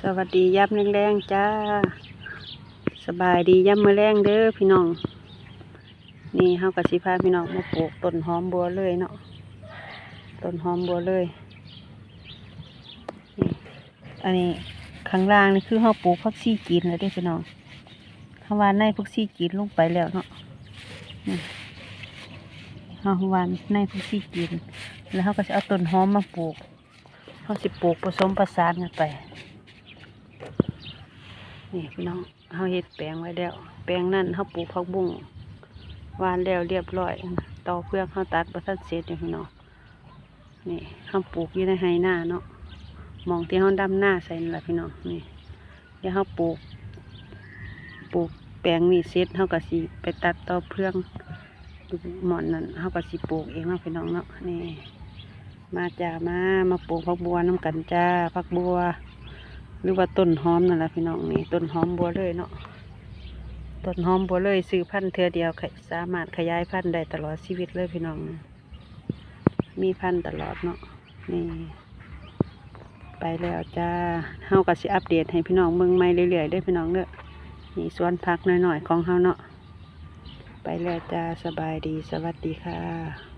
สวัสดียามแรงๆจ้าสบายดียามมื้อแรงเด้อพี่น้องนี่เฮาก็สิพาพี่น้องมาปลูกต้นหอมบัวเลยเนาะต้นหอมบัวเลยนี่อันนี้ข้างล่างนี่คือเฮาปลูกผักชีจีนแล้วเด้อพี่น้องเฮาหว่านในผักชีจีนลงไปแล้วเนาะนี่เฮาหว่านในผักชีจีนแล้วเฮาก็สิเอาต้นหอมมาปลูกเฮาสิปลูกผสมผสานกันไปนี่พี่น้องเฮาเฮ็ดแปลงไว้แล้วแปลงนั่นเฮาปลูกผักบุ้งหว่านแล้วเรียบร้อยต่อเพื่องเฮาตัดบ่ทันเสร็จนี่พี่น้องนี่เฮาปลูกอยู่ในไร่นาเนาะหม้องที่เฮาดำหน้าใส่นั่นล่ะพี่น้องนี่เดี๋ยวเฮาปลูกแปลงนี่เสร็จเฮาก็สิไปตัดต่อเพื่องอยู่หม่อนนั่นเฮาก็สิปลูกเองเนาะพี่น้องเนาะนี่มาจ้ามาปลูกผักบัวน้ำกันจ้าผักบัวหรือว่าต้นหอมนั่นแหละพี่น้องนี่ต้นหอมบัวเลยเนาะต้นหอมบัวเลยซื้อพันธุ์เทื่อเดียวสามารถขยายพันธุ์ได้ตลอดชีวิตเลยพี่น้องมีพันธุ์ตลอดเนาะนี่ไปแล้วจ้าเฮาก็สิอัปเดตให้พี่น้องเบิ่งใหม่เรื่อยๆเด้อพี่น้องเด้อนี่สวนผักน้อยๆของเฮาเนาะไปแล้วจ้าสบายดีสวัสดีค่ะ